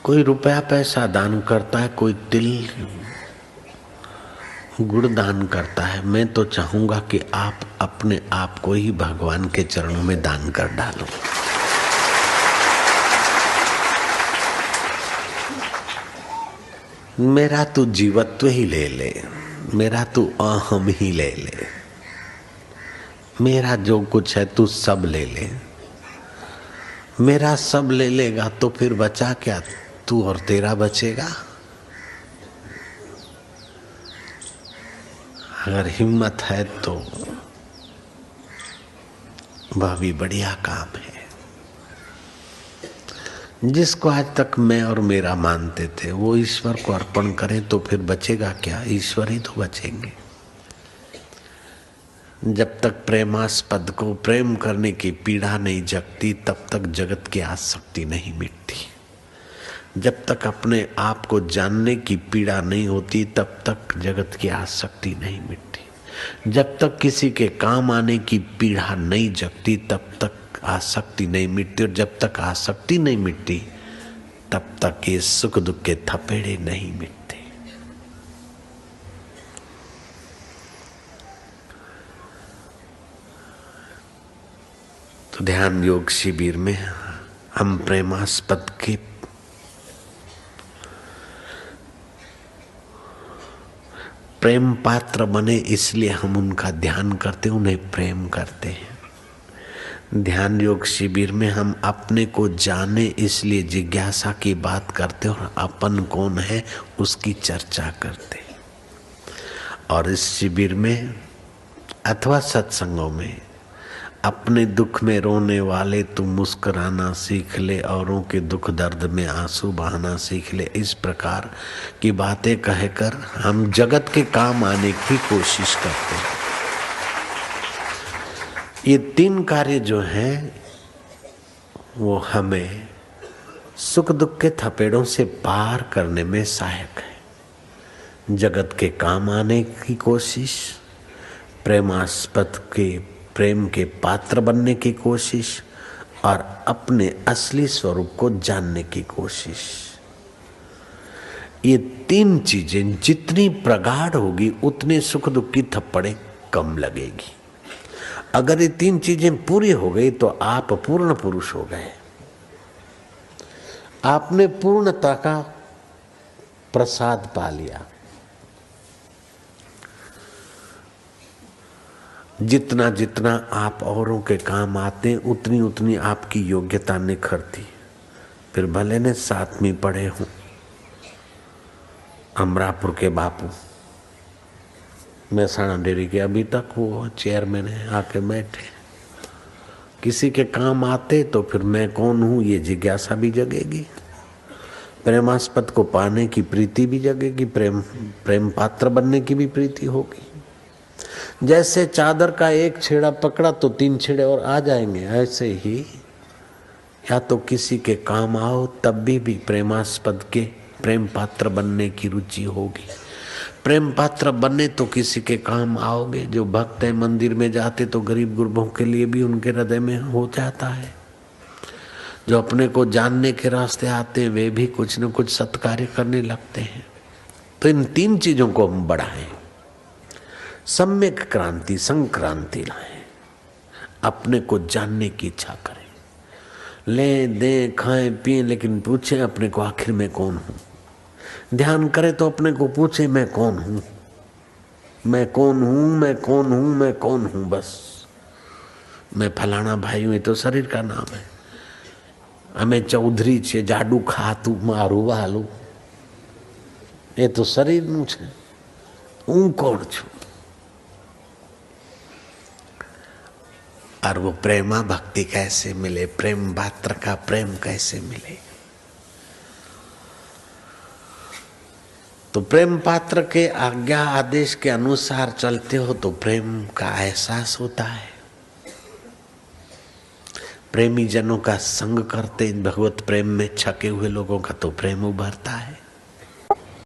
कोई रुपया पैसा दान करता है, कोई तिल गुड़ दान करता है। मैं तो चाहूंगा कि आप अपने आप को ही भगवान के चरणों में दान कर डालो। मेरा तू जीवत्व ही ले ले, मेरा तू अहम ही ले ले, मेरा जो कुछ है तू सब ले ले। मेरा सब ले लेगा तो फिर बचा क्या? तू और तेरा बचेगा। अगर हिम्मत है तो वह भी बढ़िया काम है। जिसको आज तक मैं और मेरा मानते थे वो ईश्वर को अर्पण करें तो फिर बचेगा क्या? ईश्वर ही तो बचेंगे। जब तक प्रेमास्पद को प्रेम करने की पीड़ा नहीं जगती तब तक जगत की आसक्ति नहीं मिटती। जब तक अपने आप को जानने की पीड़ा नहीं होती तब तक जगत की आसक्ति नहीं मिटती। जब तक किसी के काम आने की पीड़ा नहीं जगती तब तक आसक्ति नहीं मिटती, और जब तक आसक्ति नहीं मिटती तब तक ये सुख दुख के थपेड़े नहीं मिटते। तो ध्यान योग शिविर में हम प्रेमास्पद के प्रेम पात्र बने, इसलिए हम उनका ध्यान करते, उन्हें प्रेम करते हैं। ध्यान योग शिविर में हम अपने को जाने इसलिए जिज्ञासा की बात करते और अपन कौन है उसकी चर्चा करते। और इस शिविर में अथवा सत्संगों में अपने दुख में रोने वाले तू मुस्कुराना सीख ले, औरों के दुख दर्द में आंसू बहाना सीख ले, इस प्रकार की बातें कहकर हम जगत के काम आने की कोशिश करते हैं। ये तीन कार्य जो हैं वो हमें सुख दुख के थपेड़ों से पार करने में सहायक है। जगत के काम आने की कोशिश, प्रेमास्पद के प्रेम के पात्र बनने की कोशिश और अपने असली स्वरूप को जानने की कोशिश। ये तीन चीजें जितनी प्रगाढ़ होगी उतने सुख दुख की थप्पड़ें कम लगेगी। अगर ये तीन चीजें पूरी हो गई तो आप पूर्ण पुरुष हो गए। आपने पूर्णता का प्रसाद पा लिया। जितना जितना आप औरों के काम आते हैं उतनी उतनी आपकी योग्यता निखरती। फिर भले ने सातवीं पढ़े हों, अमरापुर के बापू मेहसाणा डेयरी के अभी तक वो चेयरमैन है, आके बैठे। किसी के काम आते तो फिर मैं कौन हूँ ये जिज्ञासा भी जगेगी, प्रेमास्पद को पाने की प्रीति भी जगेगी, प्रेम पात्र बनने की भी प्रीति होगी। जैसे चादर का एक छेड़ा पकड़ा तो तीन छेड़े और आ जाएंगे, ऐसे ही या तो किसी के काम आओ तब भी प्रेमास्पद के प्रेम पात्र बनने की रुचि होगी। प्रेम पात्र बनने तो किसी के काम आओगे। जो भक्त है मंदिर में जाते तो गरीब गुरबों के लिए भी उनके हृदय में हो जाता है। जो अपने को जानने के रास्ते आते वे भी कुछ न कुछ सत्कार्य करने लगते हैं। तो इन तीन चीजों को हम बढ़ाएं, सम्यक क्रांति संक्रांति लाएं, अपने को जानने की इच्छा करें, ले दें खाएं पिएं, लेकिन पूछें अपने को आखिर मैं कौन हूँ। ध्यान करें तो अपने को पूछे मैं कौन हूँ, मैं कौन हूँ, मैं कौन हूँ, मैं कौन हूँ। बस मैं फलाना भाई हूँ, ये तो शरीर का नाम है। हमें चौधरी छे, जाडू खातू मारू वालू, ये तो शरीरનું છે। હું કોણ છું? और वो प्रेमा भक्ति कैसे मिले, प्रेम पात्र का प्रेम कैसे मिले? तो प्रेम पात्र के आज्ञा आदेश के अनुसार चलते हो तो प्रेम का एहसास होता है। प्रेमी जनों का संग करते भगवत प्रेम में छके हुए लोगों का तो प्रेम उभरता है।